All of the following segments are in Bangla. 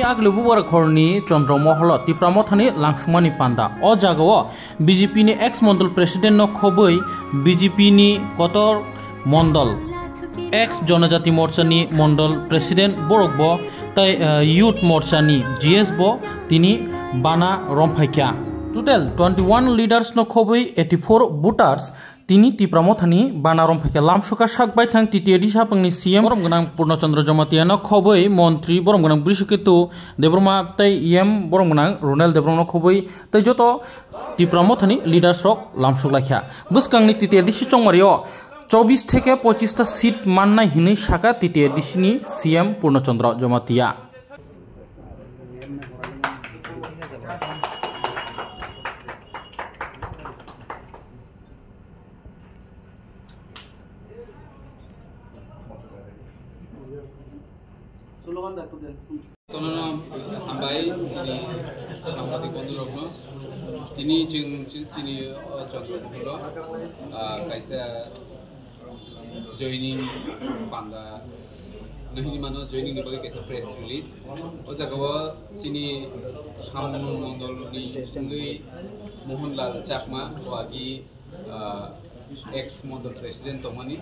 आगलु बुबार खरनी चंद्रमहल तिप्रामथानी लांसुमानी पांदा ओ जागाओ बीजेपी नि एक्स मंडल प्रेसिडेंट न खबै बीजेपी नि कतर मंडल एक्स जनजाति मोर्चा नि मंडल प्रेसिडेंट बरकबो तै यूथ मोर्चा नि जीएस बो तिनी बाना रमफाइक्या टोटल 21 लीडर्स न खबै 84 वोटार्स तिनी तिप्रामथानी बानारम फेके लामसुका साकबाय थां टिटिएडि सापंनि सीएम बरमगोनां पूर्णचंद्र जमातियान खबै मंत्री बरमगोनां बृषकेतु देब्रमा तै एम बरमगोनां रोनेल देब्रमा खबै तै जत तिप्रामथानी लीडर्स रक लामसुक लाखिया बुसकांनि टिटिएडि सिचंमारियो 24 থেকে 25টা सीट माननाय हिनै साका टिटिएडिसिनि सीएम पूर्णचंद्र Jamatia sampai di sampati kondurokno ini cini Chandramahal kaisa joining panda nahi mano joining ni bagi kaisa press release o jagawa cini Samun Mondol ni ngui Mohanlal Chakma bagi ex Mondol president tomani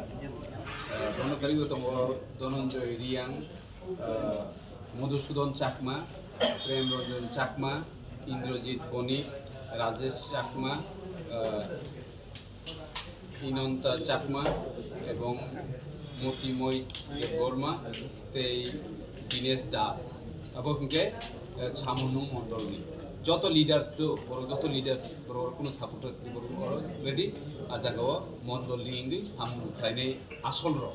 dono kali tomo Dononjoy Riang Madhusudan Chakma Prem Ranjan Chakma Indrajit Banik Rajesh Chakma Inanta Chakma एवं मतिमय बर्मा दिनेश दास अब सामुनु मंडलनि যত লিডার্স তো বড় যত লিডার্স বড় কোনো সাপোর্টার্স দি বড় অলরেডি আজাগাও মন্ডলনি ইংলি সামু খাইনে আসল র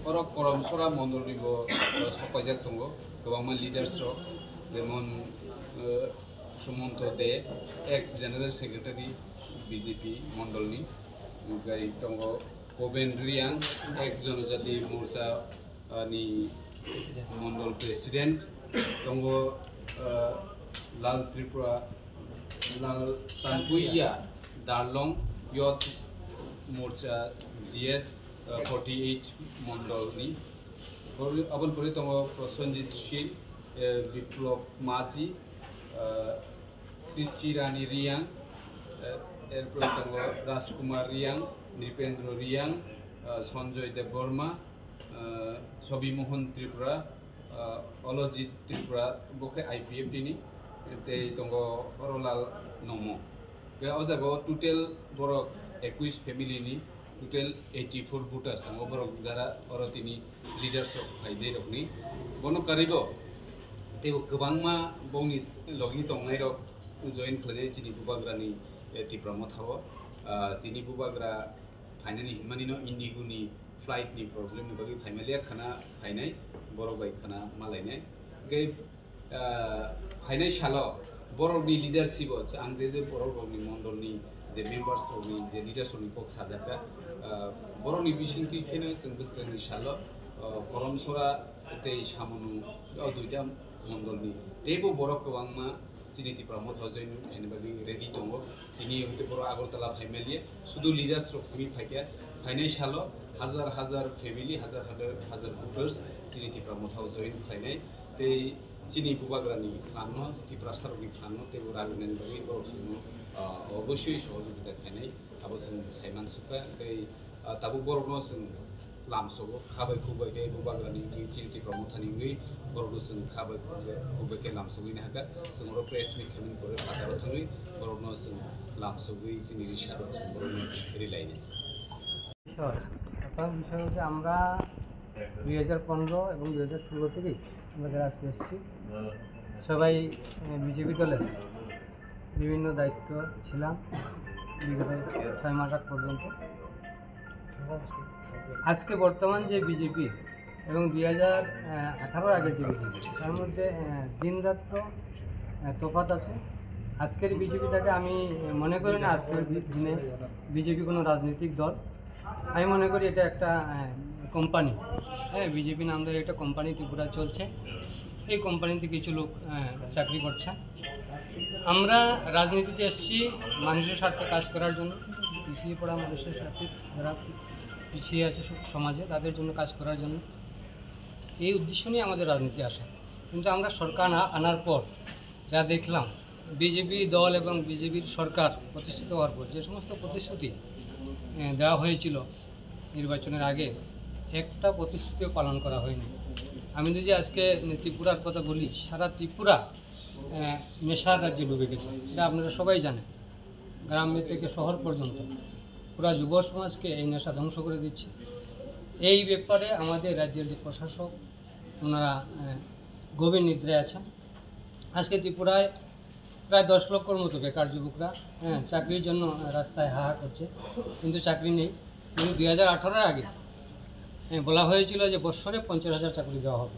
orang koram sora mondol ribo sopajak tongo gobaman leaders ro jemon Sumonto De ex general secretary BJP mondol ni gai tongo Koben Riang ex Janojati Morcha ni mondol president tongo Lal Tripura Lal Tanpuia Darlong Youth Morcha GS 48 मंडल नि अबन परे तंग प्रसन्नजित शील विप्लव माझी सिचिरानी रियांग एरपर तंग राजकुमार रियांग नृपेंद्र रियांग संजय देव बर्मा छवि मोहन त्रिपुरा अलजित त्रिपुरा बके आईपीएफ दिनी ते तंग अरलाल नमो बे अजागो टोटल बर 21 फैमिली नि total 84 voters tang oborok jara orotini leaders of faide rokni bono karibo tebo gobangma bongni logi tongnai rok join khale chini bubagrani tipramo thawo tini bubagra finally manino indigo ni flight ni problem ni bagi family khana fainai borok bai khana malainai ge fainai shalo borok ni leadership angde je borok ni mondol ni J members नि जे लिडर्स नि पक्ष साजाका बरनि बिसिंति केनो जों बुसगांनि सालो करम सरा ते सामनु दुइटा मंडलनि तेबो बरक गोबांमा सिनिति प्रमोद हजैन एनेबादि रेडि दङ तिनि हते बर आगरतला फैमिलि सुदु लिडर्स रक्समि फाइके फाइनाय सालो हजार हजार फैमिलि हजार हजार वोटर्स सिनिति प्रमोद हजैन फाइनाय ते চিনি বুবাগ্রানি ফান্ন ত্রিপ্রাসারনি ফান্ন তেবো রাবিনানি বাগি বরসুনো অবশ্যই সহযোগিতা খাইনাই আবো जों সাইমান সুকা এই তাবো বরনো जों লামসবো খাবাই খুবাইকে বুবাগ্রানি চিনিতি প্রমোথানি গই বরনো जों খাবাই খুবাইকে লামসবইনি হাকা जों रो প্রেস মিট খামিন করে বাজারও থাঙ্গি বরনো जों লামসবই চিনি রিসারো जों বরনো রিলাইনি প্রথম বিষয় হচ্ছে আমরা 2015 এবং 2016 থেকে আমরা রাজনীতি এসেছি সবাই বিজেপি দলের বিভিন্ন দায়িত্ব ছিলাম বিগত 6 মাস পর্যন্ত আজকে বর্তমান যে বিজেপি এবং 2018 আগের যে বিজেপি তার মধ্যে দিন রাত তফাৎ আছে আজকের বিজেপিটাকে আমি মনে করি না আজকের দিনে বিজেপি কোনো রাজনৈতিক দল আমি মনে করি এটা একটা কোম্পানি হ্যাঁ বিজেপি নাম ধরে একটা কোম্পানি ত্রিপুরা চলছে এই কোম্পানিতে কিছু লোক চাকরি করছে আমরা রাজনীতিতে এসেছি মানুষের স্বার্থে কাজ করার জন্য পিছিয়ে পড়া মানুষের স্বার্থে যারা পিছিয়ে আছে সমাজে তাদের জন্য কাজ করার জন্য এই উদ্দেশ্য নিয়ে আমাদের রাজনীতি আসা কিন্তু আমরা সরকার আনার পর যা দেখলাম, বিজেপি দল এবং বিজেপির সরকার প্রতিষ্ঠিত হওয়ার পর যে সমস্ত প্রতিশ্রুতি দেওয়া হয়েছিল নির্বাচনের আগে, একটা প্রতিশ্রুতিও পালন করা হয়নি। আমি যদি আজকে ত্রিপুরার কথা বলি, সারা ত্রিপুরা নেশার রাজ্যে ডুবে গেছে, এটা আপনারা সবাই জানেন। গ্রামে থেকে শহর পর্যন্ত পুরা যুব সমাজকে এই নেশা ধ্বংস করে দিচ্ছে। এই ব্যাপারে আমাদের রাজ্যের যে প্রশাসক, ওনারা গভীর নিদ্রায় আছেন। আজকে ত্রিপুরায় প্রায় 10 লক্ষর মতো বেকার যুবকরা চাকরির জন্য রাস্তায় হাহা করছে, কিন্তু চাকরি নেই। কিন্তু 2018-এর আগে বলা হয়েছিল যে বছরে 50,000 চাকরি দেওয়া হবে।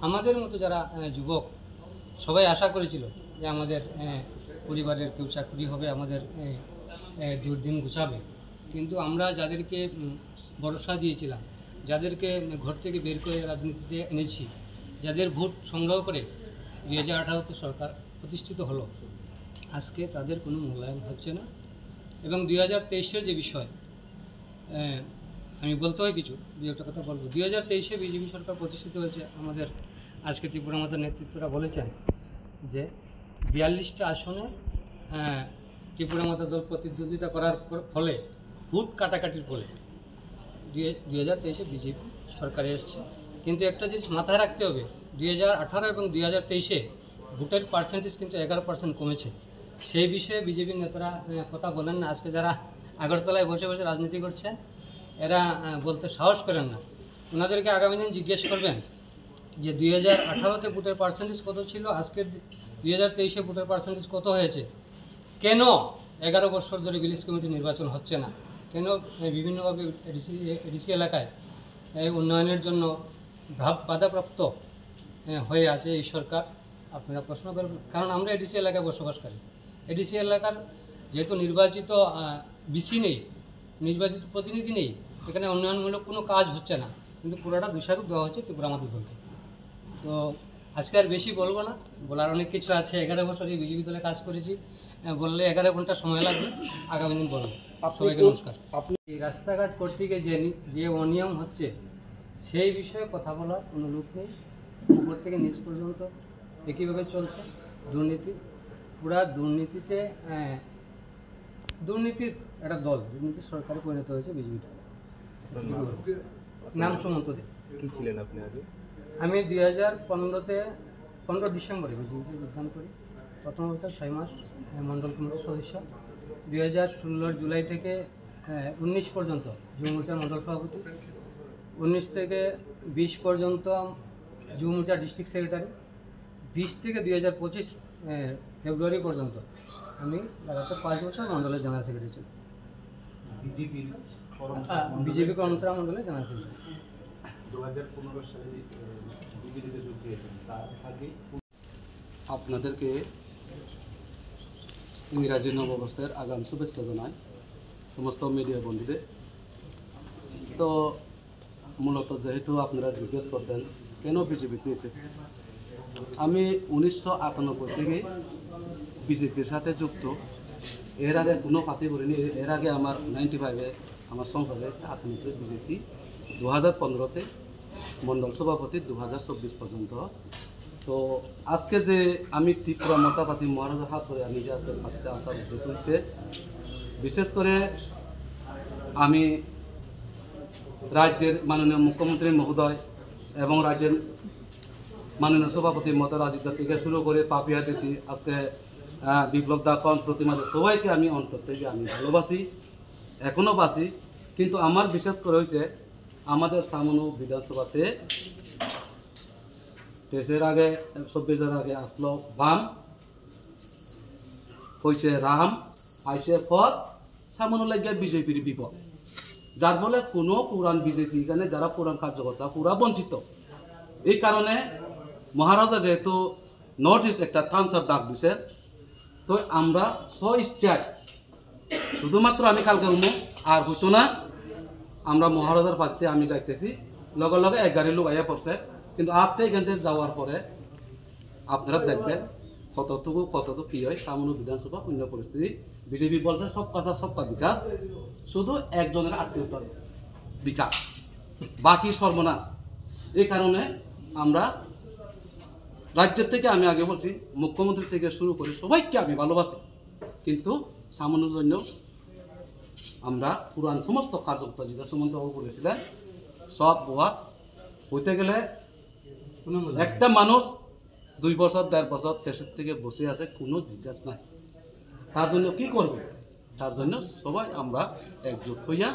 আমাদের মতো যারা যুবক সবাই আশা করেছিল যে আমাদের পরিবারের কেউ চাকরি হবে, আমাদের দুর্দিন গুছাবে। কিন্তু আমরা যাদেরকে ভরসা দিয়েছিলাম, যাদেরকে ঘর থেকে বের করে রাজনীতিতে এনেছি, যাদের ভোট সংগ্রহ করে 2018-তে সরকার প্রতিষ্ঠিত হলো, আজকে তাদের কোনো মূল্যায়ন হচ্ছে না। এবং 2023-এর যে বিষয়, আমি বলতে হয় কিছু, একটা কথা বলবো। 2023-এ বিজেপি সরকার প্রতিষ্ঠিত হয়েছে। আমাদের আজকে ত্রিপুরা মাতার নেতৃত্বরা বলেছেন যে 42টা আসনে ত্রিপুরা মাতা দল প্রতিদ্বন্দ্বিতা করার ফলে, ভোট কাটাকাটির ফলে 2023-এ বিজেপি সরকারে এসছে। কিন্তু একটা জিনিস মাথায় রাখতে হবে, 2018 এবং 2023-এ ভোটের পার্সেন্টেজ কিন্তু 11% কমেছে। সেই বিষয়ে বিজেপির নেতারা কথা বলেন না। আজকে যারা আগরতলায় বসে বসে রাজনীতি করছেন, এরা বলতে সাহস করেন না। ওনাদেরকে আগামী দিন জিজ্ঞেস করবেন যে 2018-তে ভোটের পার্সেন্টেজ কত ছিল, আজকের 2023-এ ভোটের পার্সেন্টেজ কত হয়েছে, কেন 11 বছর ধরে ভিলেজ কমিটি নির্বাচন হচ্ছে না, কেন বিভিন্নভাবে এডিসি এলাকায় উন্নয়নের জন্য বাধাপ্রাপ্ত হয়ে আছে এই সরকার। আপনারা প্রশ্ন করবেন, কারণ আমরা এডিসি এলাকায় বসবাসকারী। এডিসি এলাকার যেহেতু নির্বাচিত বিসি নেই, নির্বাচিত প্রতিনিধি নেই, এখানে উন্নয়নমূলক কোনো কাজ হচ্ছে না, কিন্তু পুরোটা দোষারোপ দেওয়া হচ্ছে ত্রিপুরা মাতা দলকে। তো আজকে আর বেশি বলবো না, বলার অনেক কিছু আছে। 11 বছর এই বিজেপি দলে কাজ করেছি, বললে 11 ঘন্টা সময় লাগবে, আগামী দিন বলবো। সবাইকে নমস্কার। এই রাস্তাঘাট কর্তৃকে যে অনিয়ম হচ্ছে, সেই বিষয়ে কথা বলার কোনো লোক নেই। উপর থেকে নিচ পর্যন্ত একইভাবে চলছে দুর্নীতি। পুরা দুর্নীতির একটা দল, দুর্নীতি সরকারে পরিণত হয়েছে বিজেপিটা। নাম সুমন্ত দে। ছিলেন আপনি আগে? আমি 2015-তে 15 ডিসেম্বরে বিজেপিতে যোগদান করি। প্রথম অবস্থায় 6 মাস মণ্ডল কমিটির সদস্য। 2016 জুলাই থেকে 19 পর্যন্ত যুব মোর্চার মণ্ডল সভাপতি। 19 থেকে 20 পর্যন্ত যুব মোর্চার ডিস্ট্রিক্ট সেক্রেটারি। 20 থেকে 2025 ফেব্রুয়ারি পর্যন্ত আমি লাগাতার 5 বছর মণ্ডলের জেনারেল সেক্রেটারি ছিলাম। বিজেপি কর্মচারী মণ্ডলের জেনারেল সেক্রেটারি। 2015 সালে বিজেপিতে যোগ দিয়েছেন, তার আগে আপনাদেরকে ইংরাজি নববর্ষের আগাম শুভেচ্ছা জানাই সমস্ত মিডিয়া বন্ধুদের। তো মূলত যেহেতু আপনারা জিজ্ঞেস করছেন কেন বিজেপিতে এসেছে, আমি 1998 থেকে বিজেপির সাথে যুক্ত। এর আগে কোনো পার্টি করিনি। এর আগে আমার 95-এ আমার সংসদে 98 বিজেপি, 2015-তে মণ্ডল সভাপতি, 2024 পর্যন্ত। তো আজকে যে আমি ত্রিপুরা মাতা পাতি মহারাজার হাত ধরে আমি যে আজকে পার্টিতে আসার উদ্দেশ্য হচ্ছে, বিশেষ করে আমি রাজ্যের মাননীয় মুখ্যমন্ত্রী মহোদয় এবং রাজ্যের মাননীয় সভাপতি মমতা রাজীব দা থেকে শুরু করে পাপিয়া দিদি, আজকে বিপ্লব দা, কন প্রতিমাদের সবাইকে আমি অন্তর থেকে আমি ভালোবাসি, এখনও বাসি। কিন্তু আমার বিশেষ করে হয়েছে আমাদের সামনু বিধানসভাতে 23-এর আগে 24-এর আগে আসলো বাম, হয়েছে রাম, আইসে পথ, সামনে লাগে বিজেপির বিপদ, যার ফলে কোনো পুরান বিজেপি এখানে যারা পুরান কার্যকর্তা পুরা বঞ্চিত। এই কারণে মহারাজা যেহেতু নর্থ ইস্ট একটা থামস আপ ডাক দিছে, তো আমরা স্ব-ইচ্ছায় শুধুমাত্র আমি কালকে আর হইতো না, আমরা মহারাজার পার্টিতে আমি যাইতেছি, লগে লগে 11 লোক আইয়া পড়ছে। কিন্তু আজকে এখান থেকে যাওয়ার পরে আপনারা দেখবেন কতটুকু কী হয়। সামনে বিধানসভা অন্য পরিস্থিতি, বিজেপি বলছে সব কাজা সবকা বিকাশ, শুধু একজনের আত্মীয়তার বিকাশ, বাকি সর্বনাশ। এই কারণে আমরা রাজ্যের থেকে আমি আগে বলছি মুখ্যমন্ত্রী থেকে শুরু করে সবাইকে আমি ভালোবাসি, কিন্তু সামান্যর জন্য আমরা পুরান সমস্ত কার্যকর্তা যেটা সুমন্তবাবু বলেছিলেন সব বাদ হইতে গেলে একটা মানুষ 2 বছর 1.5 বছর দেশের থেকে বসে আছে, কোনো জিজ্ঞাসা নাই। তার জন্য কি করবে? তার জন্য সবাই আমরা একজোট হইয়া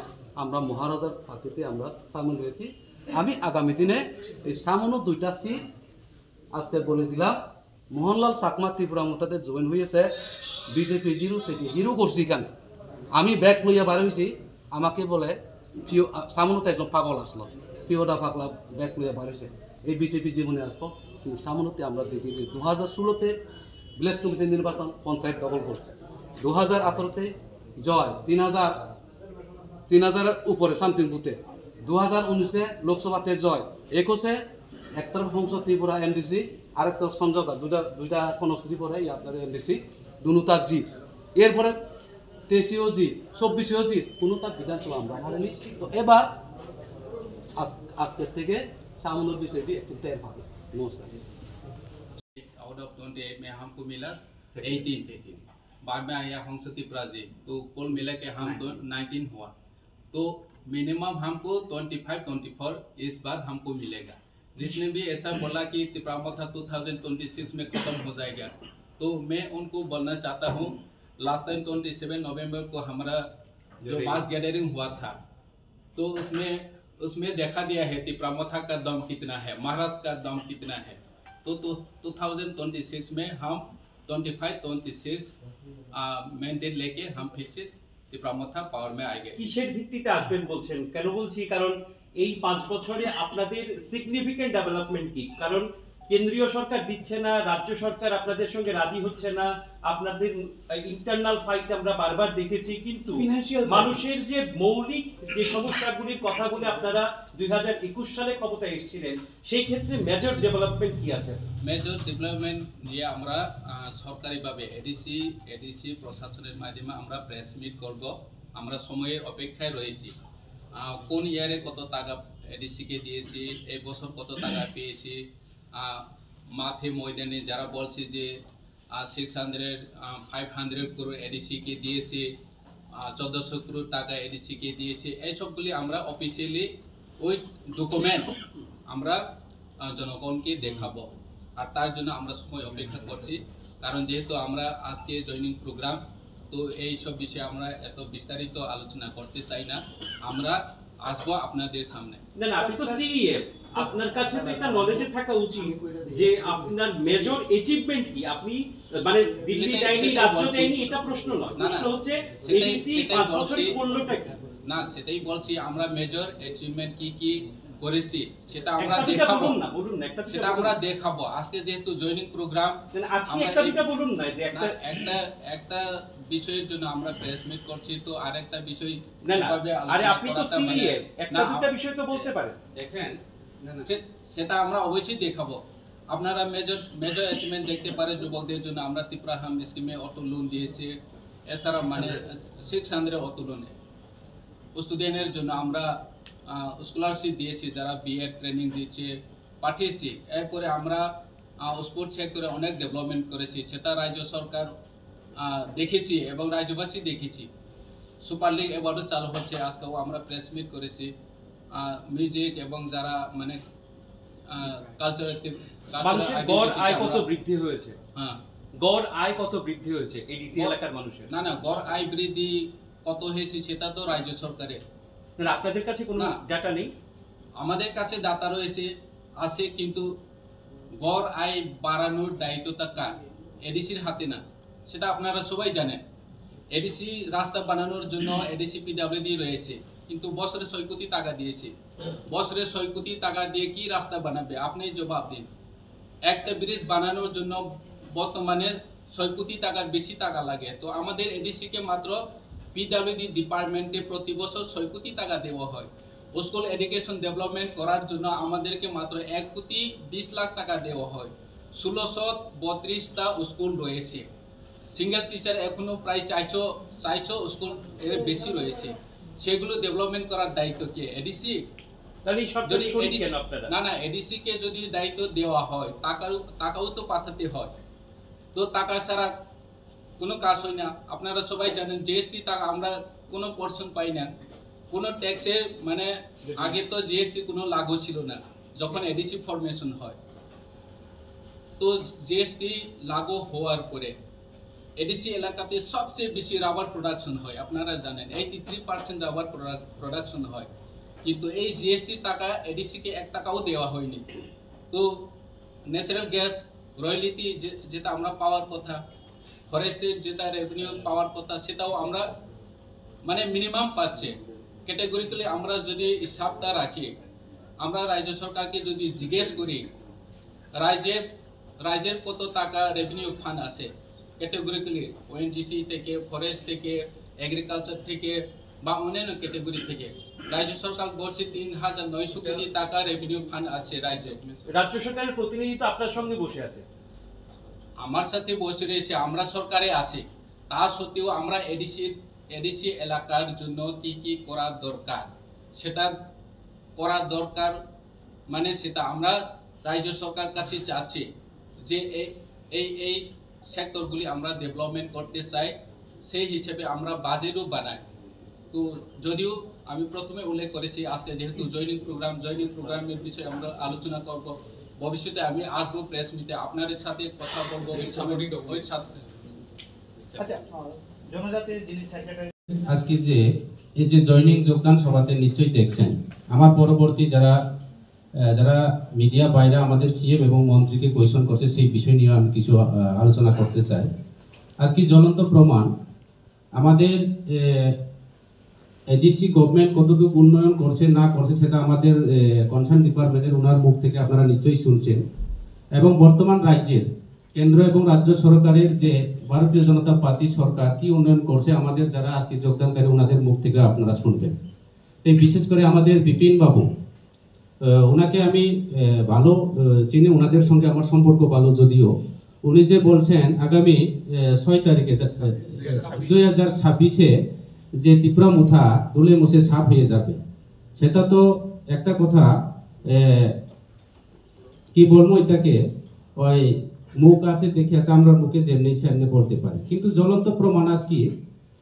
আমরা মহারাজার পার্টিতে আমরা সামিল হয়েছি। আমি আগামী দিনে এই সামান্য 2টা সিট আজকে বলে দিলাম। মোহনলাল চাকমা ত্রিপুরা মোতাতে জয়েন হয়েছে বিজেপি জিরো থেকে হিরো করছি কেন? আমি ব্যাগ লইয়া বার হয়েছি, আমাকে বলে সামনেতে একজন পাগল আসলো, পিওটা পাগলা ব্যাগ লইয়া বার হয়েছে, এই বিজেপি জীবনে আসবো। কিন্তু সামনেতে আমরা দেখি 2016-তে ভিলেজ কমিটি নির্বাচন পঞ্চায়েত দখল করছে, 2018-তে জয় 3000-এর উপরে সামথিং বুথে, 2019-এ লোকসভাতে জয়, 21-এ একটা সংসদ ত্রিপুরা এনডিসি আরেকটা সমঝোতা, দুইটা ত্রিপুরা আপনার এনডিসি দুটার জিত, এরপরে 23-এও জিত, 24-এও জিত, কোনোটা বিধানসভা আমরা হারিনি। তো এবার আজকের থেকে সামান্য বিজেপি একটু টের পাবে। नमस्कार। आउट ऑफ 28 में हमको मिला 18 बाद में आया संसद त्रिपुरा जी, तो कुल मिला के हम 19 हुआ, तो मिनिमम हमको 25-24 इस बार हमको मिलेगा। जिसने भी ऐसा बोला कि त्रिपुरा मोथा 2026 में खत्म हो जाएगा, तो मैं उनको बोलना चाहता हूँ, लास्ट टाइम 27 नवंबर को हमारा जो मास गैदरिंग हुआ था, तो उसमें देखा दिया है त्रिपुरा मोथा का दम कितना है, महाराष्ट्र का दम कितना है। तो 2026 में हम 25-26 मैंडेट लेके हम फिर से त्रिपुरा मोथा पावर में आएंगे। কিসের ভিত্তিতে আসবেন বলছেন? কেন বলছি, কারণ এই 5 বছরে আপনাদের সিগনিফিকেন্ট ডেভেলপমেন্ট কি? কারণ কেন্দ্রীয় সরকার দিচ্ছে না, রাজ্য সরকার আপনাদের সঙ্গে রাজি হচ্ছে না, আপনাদের ইন্টারনাল ফাইট আমরা বারবার দেখেছি, কিন্তু মানুষের যে মৌলিক যে সমস্যাগুলির কথা বলে আপনারা 2021 সালে ক্ষমতায় এসেছিলেন, সেই ক্ষেত্রে মেজর ডেভেলপমেন্ট কি আছে? মেজর ডেভেলপমেন্ট নিয়ে আমরা সরকারিভাবে এডিসি প্রশাসনের মাধ্যমে আমরা প্রেস মিট করব। আমরা সময়ের অপেক্ষায় রয়েছি, কোন ইয়ারে কত টাকা এডিসিকে দিয়েছি, এই বছর কত টাকা পেয়েছি, মাঠে ময়দানে যারা বলছে যে 500 crore এডিসিকে দিয়েছে, 1400 crore টাকা এডিসিকে দিয়েছে, এইসবগুলি আমরা অফিসিয়ালি ওই ডকুমেন্ট আমরা জনগণকে দেখাবো। আর তার জন্য আমরা সময় অপেক্ষা করছি, কারণ যেহেতু আমরা আজকে জয়নিং প্রোগ্রাম, তো এই সব বিষয়ে আমরা এত বিস্তারিত আলোচনা করতে চাই না, আমরা আসবো আপনাদের সামনে। না না, আপনি তো সিএম, আপনার কাছে তো এটা নলেজে থাকা উচিত যে আপনার মেজর অ্যাচিভমেন্ট কি। আপনি মানে দিল্লি যায়নি, রাজ্য যায়নি, এটা প্রশ্ন নয়, প্রশ্ন হচ্ছে এডিসি 5 বছরে করলোটা কি। না, সেটাই বলছি, আমরা মেজর অ্যাচিভমেন্ট কি করেছি সেটা আমরা দেখাবো, সেটা আমরা দেখাবো। আজকে যেহেতু জয়নিং প্রোগ্রাম, আজকে একটা দুটো বলুন না, যে একটা বিষয়ের জন্য আমরা প্রেস মিট করছি, তো আরেকটা বিষয় কিভাবে, আরে আপনি তো সিএম, একটা দুটো বিষয় তো বলতে পারেন। দেখেন, সেটা আমরা অবশ্যই দেখাবো। আপনারা মেজর অ্যাচিভমেন্ট দেখতে পারে যুবকদের জন্য আমরা ত্রিপুরা হাম স্কিমে অটো লোন দিয়েছি, এছাড়া মানে 600 অটো লোনে স্টুডেন্টের জন্য আমরা স্কলারশিপ দিয়েছি, যারা বিএড ট্রেনিং দিচ্ছে পাঠিয়েছি। এরপরে আমরা স্পোর্টস সেক্টরে অনেক ডেভেলপমেন্ট করেছি, সেটা রাজ্য সরকার দেখেছি এবং রাজ্যবাসী দেখেছি। সুপার লিগ অ্যাওয়ার্ডও চালু হচ্ছে, আজকেও আমরা প্রেস মিট করেছি। মিউজিক এবং যারা মানে কালচারাল মানুষের গড় আয় কত বৃদ্ধি হয়েছে? হ্যাঁ, গড় আয় কত বৃদ্ধি হয়েছে এডিসি এলাকার মানুষের? না, গড় আয় বৃদ্ধি কত হয়েছে সেটা তো রাজ্য সরকারের। না, আপনাদের কাছে কোনো ডাটা নেই? আমাদের কাছে ডাটা রয়েছে, আছে, কিন্তু গড় আয় বাড়ানোর দায়িত্বটা কার? এডিসির হাতে না, সেটা আপনারা সবাই জানেন। এডিসি রাস্তা বানানোর জন্য এডিসি পিডব্লিউডি রয়েছে, কিন্তু বছরে 6 কোটি টাকা দিয়েছে। বছরে 6 কোটি টাকা দিয়ে কি রাস্তা বানাবে? আপনি জবাব দিন। একটা ব্রিজ বানানোর জন্য বর্তমানে 6 কোটি টাকার বেশি টাকা লাগে, তো আমাদের এডিসিকে মাত্র পিডব্লিউডি ডিপার্টমেন্টে প্রতি বছর 6 কোটি টাকা দেওয়া হয়। স্কুল এডুকেশন ডেভেলপমেন্ট করার জন্য আমাদেরকে মাত্র 1 কোটি 20 লাখ টাকা দেওয়া হয়। 1632টা স্কুল রয়েছে, সিঙ্গেল টিচার এখনো প্রায় 400 স্কুল এর বেশি রয়েছে। সেগুলো ডেভেলপমেন্ট করার দায়িত্ব কে? এডিসি? তাহলে এই সরকার যদি শরিক ADC কেন আপনারা? না এডিসি কে যদি দায়িত্ব দেওয়া হয়, টাকাও তো পাঠাতে হয়, তো টাকা ছাড়া কোনো কাজ হয় না। আপনারা সবাই জানেন জিএসটি টাকা আমরা কোনো পোর্শন পাই না, কোনো ট্যাক্সের মানে আগে তো জিএসটি কোনো লাগু ছিল না যখন এডিসি ফরমেশন হয়। তো জিএসটি লাগু হওয়ার পরে এডিসি এলাকাতে সবচেয়ে বেশি রাবার প্রোডাকশন হয়, আপনারা জানেন 83% রাবার প্রোডাকশন হয়, কিন্তু এই জিএসটি টাকা এডিসিকে 1 টাকাও দেওয়া হয়নি। তো ন্যাচারাল গ্যাস রয়্যালিটি যেটা আমরা পাওয়ার কথা, ফরেস্টের যেটা রেভিনিউ পাওয়ার কথা, সেটাও আমরা মানে মিনিমাম পাচ্ছে। ক্যাটেগরিক্যালি আমরা যদি হিসাবটা রাখি, আমরা রাজ্য সরকারকে যদি জিজ্ঞেস করি রাজ্যের কত টাকা রেভিনিউ ফান্ড আসে ক্যাটেগরিক্যালি, ওএনজিসি থেকে, ফরেস্ট থেকে, এগ্রিকালচার থেকে বা অন্যান্য ক্যাটেগরি থেকে, রাজ্য সরকার বলছে ৩,৯০০ কোটি টাকা রেভিনিউ ফান্ড আছে রাজ্যে। রাজ্য সরকারের প্রতিনিধি তো আপনার সঙ্গে বসে আছে, আমার সাথে বসে রয়েছে, আমরা সরকারে আসি, তা সত্ত্বেও আমরা এডিসি এলাকার জন্য কি করা দরকার সেটা করা দরকার, মানে সেটা আমরা রাজ্য সরকার কাছে চাচ্ছি যে এই সেক্টরগুলি আমরা ডেভেলপমেন্ট করতে চাই, সেই হিসেবে আমরা বাজেটও বানাই। তো যদিও আমি প্রথমে উল্লেখ করেছি আজকে যেহেতু জয়েনিং প্রোগ্রামের বিষয়ে আমরা আলোচনা করব, ভবিষ্যতে আমি আসবো প্রেস মিটে আপনাদের সাথে কথা বলবো ওই সাথে। আচ্ছা, জনজাতির যিনি সেক্রেটারি আজকে যে এই যে জয়েনিং যোগদান সভাতে নিশ্চয়ই দেখছেন, আমার পরবর্তী যারা মিডিয়া বাইরে আমাদের সিএম এবং মন্ত্রীকে কোয়েশন করছে, সেই বিষয় নিয়ে আমি কিছু আলোচনা করতে চাই। আজকে জ্বলন্ত প্রমাণ আমাদের এডিসি গভর্নমেন্ট কতটুকু উন্নয়ন করছে না করছে সেটা আমাদের কনসার্ন ডিপার্টমেন্টের ওনার মুখ থেকে আপনারা নিশ্চয়ই শুনছেন, এবং বর্তমান রাজ্যের কেন্দ্র এবং রাজ্য সরকারের যে ভারতীয় জনতা পার্টি সরকার কি উন্নয়ন করছে আমাদের যারা আজকে যোগদানকারী ওনাদের মুখ থেকে আপনারা শুনবেন। এই বিশেষ করে আমাদের বিপিন বাবু, ওনাকে আমি ভালো চিনি, ওনাদের সঙ্গে আমার সম্পর্ক ভালো, যদিও উনি যে বলছেন আগামী 6 তারিখে 2026-এ যে ত্রিপুরা মুথা দুলে মুছে সাফ হয়ে যাবে, সেটা তো একটা কথা কি বলবো, এটাকে ওই মুখ আছে দেখে চামড়ার মুখে যেমনি সেমনি বলতে পারে, কিন্তু জ্বলন্ত প্রমাণ আজকে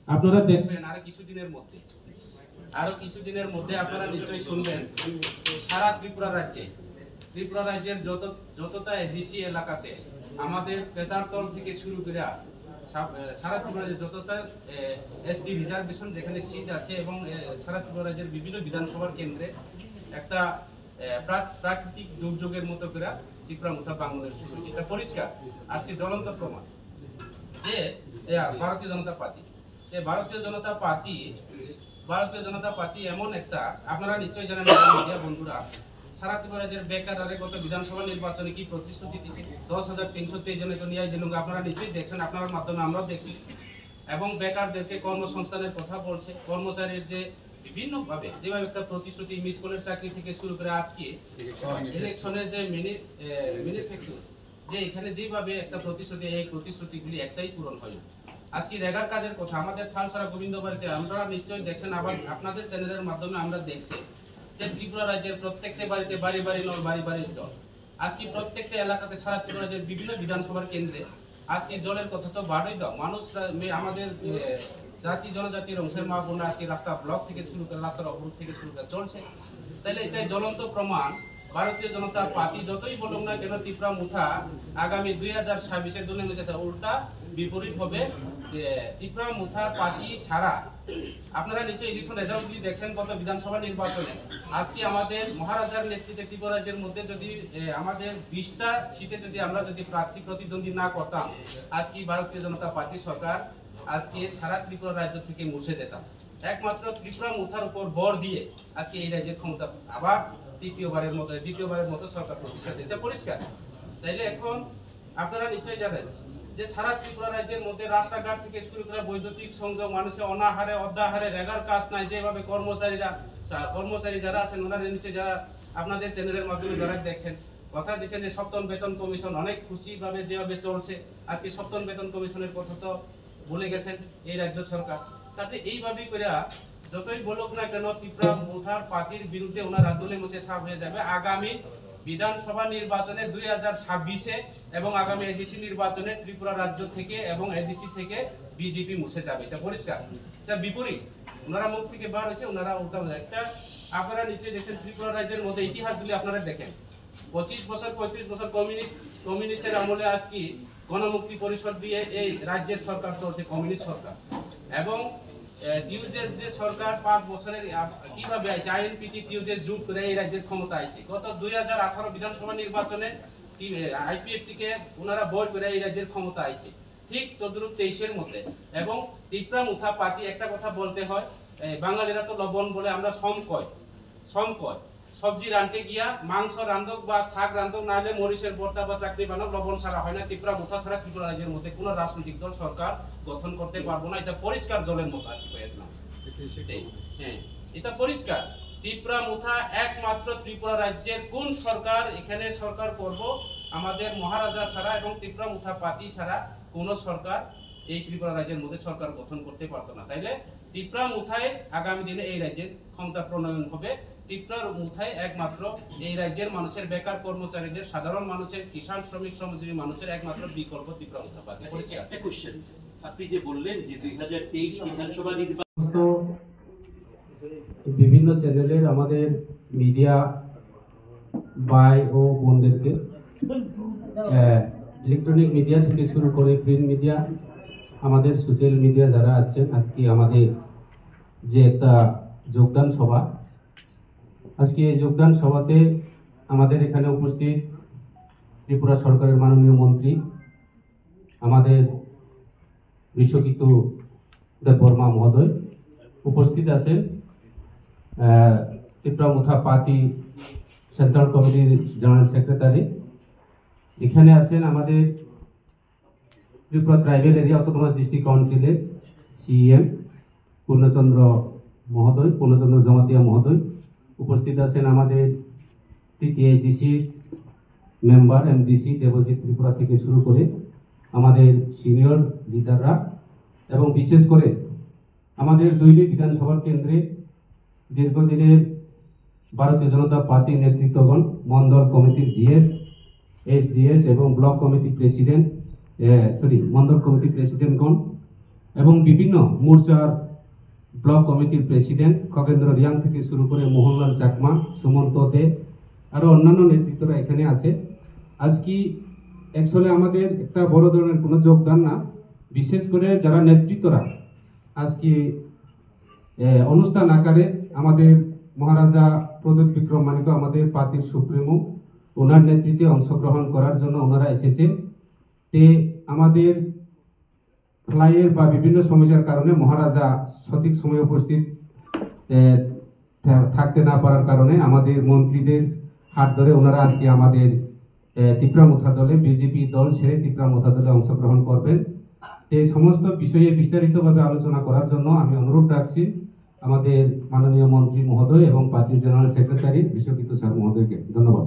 আপনারা দেখবেন আরো কিছুদিনের মধ্যে আপনারা নিশ্চয়ই শুনবেন সারা ত্রিপুরা রাজ্যের যতটা এডিসি এলাকাতে আমাদের পেশারতল থেকে শুরু করে সারা ত্রিপুরা রাজ্যের যতটা এসডি রিজার্ভেশন যেখানে সিট আছে এবং সারা ত্রিপুরা রাজ্যের বিভিন্ন বিধানসভার কেন্দ্রে একটা প্রাকৃতিক দুর্যোগের মতো করে ত্রিপুরা মুথা বাংলাদেশ শুরু হয়েছে। এটা পরিষ্কার আজকে জ্বলন্ত প্রমাণ যে ভারতীয় জনতা পার্টি এমন একটা, আপনারা নিশ্চয়ই জানেন মিডিয়া বন্ধুরা, সারা ত্রিপুরা রাজ্যের বেকার গত বিধানসভা নির্বাচনে কি প্রতিশ্রুতি দিচ্ছে, 10,323 জনে তো নিয়ে দিল, আপনারা নিশ্চয়ই দেখছেন, আপনার মাধ্যমে আমরাও দেখছি, এবং বেকারদেরকে কর্মসংস্থানের কথা বলছে, কর্মচারীর যে বিভিন্ন ভাবে যেভাবে একটা প্রতিশ্রুতি, মিস কলের চাকরি থেকে শুরু করে আজকে ইলেকশনের যে ম্যানিফেস্টো, যে এখানে যেভাবে একটা প্রতিশ্রুতি, এই প্রতিশ্রুতিগুলি একটাই পূরণ হয় না। আজকে রেগার কাজের কথা আমাদের থানসারা গোবিন্দ বাড়িতে আপনারা নিশ্চয়ই দেখছেন, আবার আপনাদের চ্যানেলের মাধ্যমে আমরা দেখছি যে ত্রিপুরা রাজ্যের প্রত্যেকটা বাড়িতে বাড়ি নল, বাড়ি জল। আজকে প্রত্যেকটা এলাকাতে সারা ত্রিপুরা রাজ্যের বিভিন্ন বিধানসভার কেন্দ্রে আজকে জলের কথা তো বাড়ই দাও, মানুষরা আমাদের জাতি জনজাতির অংশের মা বোনরা আজকে রাস্তা ব্লক থেকে শুরু করে রাস্তার অবরোধ থেকে শুরু করে চলছে। তাহলে এটাই জ্বলন্ত প্রমাণ, ভারতীয় জনতা পার্টি যতই বলুক না কেন ত্রিপুরা মুথা আগামী 2026-এর দুলে মিশেছে, উল্টা বিপরীত হবে। ত্রিপুরা মুথা পার্টি ছাড়া আপনারা নিচে ইলেকশন রেজাল্টগুলি দেখছেন গত বিধানসভা নির্বাচনে, আজকে আমাদের মহারাজার নেতৃত্বে ত্রিপুরা রাজ্যের মধ্যে যদি আমাদের 20টা সিটে যদি আমরা প্রার্থী প্রতিদ্বন্দ্বী না করতাম, আজকে ভারতীয় জনতা পার্টি সরকার আজকে সারা ত্রিপুরা রাজ্য থেকে মুছে যেতাম। একমাত্র ত্রিপুরা মুথার উপর ভর দিয়ে আজকে এই রাজ্যের ক্ষমতা আবার দ্বিতীয়বারের মতো সরকার প্রতিষ্ঠা, এটা পরিষ্কার। তাইলে এখন আপনারা নিশ্চয়ই জানেন যে সারা ত্রিপুরা রাজ্যের মধ্যে রাস্তাঘাট থেকে শুরু করে বৈদ্যুতিক সংযোগ, মানুষের অনাহারে অর্ধাহারে, রেগার কাজ নাই, যেভাবে কর্মচারী যারা আছেন ওনারা নিশ্চয়ই, যারা আপনাদের চ্যানেলের মাধ্যমে যারা দেখছেন, কথা দিচ্ছেন যে সপ্তম বেতন কমিশন অনেক খুশিভাবে যেভাবে চলছে, আজকে সপ্তম বেতন কমিশনের কথা তো ভুলে গেছেন এই রাজ্য সরকার। কাজে এইভাবেই করে যতই বলুক না কেন ত্রিপুরা মুথার পার্টির বিরুদ্ধে ওনারা দলে মুছে সাফ হয়ে যাবে আগামী বিধানসভা নির্বাচনে 2026-এ এবং আগামী এডিসি নির্বাচনে ত্রিপুরা রাজ্য থেকে এবং এডিসি থেকে বিজেপি মুছে যাবে, এটা পরিষ্কার। এটা বিপরীত, ওনারা মুখ থেকে বার হয়েছে, ওনারা উল্টা একটা আপনারা নিশ্চয়ই দেখেন ত্রিপুরা রাজ্যের মধ্যে ইতিহাসগুলি আপনারা দেখেন 25 বছর 35 বছর কমিউনিস্টের আমলে আজকে গণমুক্তি পরিষদ দিয়ে এই রাজ্যের সরকার চলছে, কমিউনিস্ট সরকার। এবং টিউজেস যে সরকার 5 বছরের কিভাবে আছে আইএনপিটি টিউজেস জুট করে এই রাজ্যের ক্ষমতা আছে। গত 2018 বিধানসভা নির্বাচনে আইপিএফ থেকে ওনারা বই করে এই রাজ্যের ক্ষমতা আছে, ঠিক তদ্রুপ 23-এর মধ্যে। এবং ত্রিপুরা মুথা পার্টি একটা কথা বলতে হয়, বাঙালিরা তো লবণ বলে, আমরা সম কয় সবজি রাঁধতে গিয়া মাংস রান্ধক বা শাক রান্ধক না হলে মরিচের ভর্তা বা চাকরি বানক লবণ ছাড়া হয় না। ত্রিপুরা মুথা ছাড়া ত্রিপুরা রাজ্যের মধ্যে কোনো রাজনৈতিক দল সরকার গঠন করতে পারবো না, এটা পরিষ্কার জলের মতো আছে। হ্যাঁ, এটা পরিষ্কার। ত্রিপুরা মুথা একমাত্র ত্রিপুরা রাজ্যের কোন সরকার এখানে সরকার করব, আমাদের মহারাজা ছাড়া এবং ত্রিপুরা মুথা পার্টি ছাড়া কোন সরকার এই ত্রিপুরা রাজ্যের মধ্যে সরকার গঠন করতে পারতো না। তাইলে ত্রিপুরা মুথায় আগামী দিনে এই রাজ্যের ক্ষমতা প্রণয়ন হবে। ত্রিপুরার মুথায় একমাত্র এই রাজ্যের মানুষের, বেকার কর্মচারীদের, সাধারণ মানুষের, কিষাণ শ্রমিক শ্রমজীবী মানুষের একমাত্র বিকল্প ত্রিপুরা মুথা পার্টি। একটা কোশ্চেন, আপনি যে বললেন যে 2023 বিধানসভা নির্বাচন বিভিন্ন চ্যানেলের আমাদের মিডিয়া ভাই ও বোনদেরকে, ইলেকট্রনিক মিডিয়া থেকে শুরু করে প্রিন্ট মিডিয়া, আমাদের সোশ্যাল মিডিয়া যারা আছেন, আজকে আমাদের যে একটা যোগদান সভা, আজকে এই যোগদান সভাতে আমাদের এখানে উপস্থিত ত্রিপুরা সরকারের মাননীয় মন্ত্রী আমাদের বিশ্বকিত দেববর্মা মহোদয় উপস্থিত আছেন, ত্রিপুরা মুথা পার্টি সেন্ট্রাল কমিটির জেনারেল সেক্রেটারি এখানে আছেন, আমাদের Tripura tribal area autonomous district কাউন্সিলের সিএম পূর্ণচন্দ্র জমাতিয়া মহোদয় উপস্থিত আছেন, আমাদের তৃতীয় DC member MDC Debjit Tripura থেকে শুরু করে আমাদের সিনিয়র লিডাররা, এবং বিশেষ করে আমাদের দুইটি বিধানসভার কেন্দ্রে দীর্ঘদিনের ভারতীয় জনতা পার্টির নেতৃত্বগণ, মন্ডল কমিটির জিএস, এসজিএস এবং ব্লক কমিটি প্রেসিডেন্ট মন্ডল কমিটির প্রেসিডেন্টগণ এবং বিভিন্ন মোর্চার ব্লক কমিটির প্রেসিডেন্ট খগেন্দ্র রিয়াং থেকে শুরু করে মোহনলাল চাকমা, সুমন্ত দে, আরও অন্যান্য নেতৃত্বরা এখানে আছে। আজকে অ্যাকচুয়ালি আমাদের একটা বড় ধরনের কোনো যোগদান না, বিশেষ করে যারা নেতৃত্বরা আজকে অনুষ্ঠান আকারে আমাদের মহারাজা প্রদ্যোৎ বিক্রম মানিক্য, আমাদের পার্টির সুপ্রিমো, ওনার নেতৃত্বে অংশগ্রহণ করার জন্য ওনারা এসেছে। তে আমাদের ফ্লাইয়ের বা বিভিন্ন সমস্যার কারণে মহারাজা সঠিক সময়ে উপস্থিত থাকতে না পারার কারণে আমাদের মন্ত্রীদের হাত ধরে ওনারা আজকে আমাদের ত্রিপুরা মুথা দলে, বিজেপি দল ছেড়ে ত্রিপুরা মুথা দলে অংশগ্রহণ করবেন। এই সমস্ত বিষয়ে বিস্তারিতভাবে আলোচনা করার জন্য আমি অনুরোধ রাখছি আমাদের মাননীয় মন্ত্রী মহোদয় এবং পার্টির জেনারেল সেক্রেটারি বিশ্বকিত স্যার মহোদয়কে। ধন্যবাদ।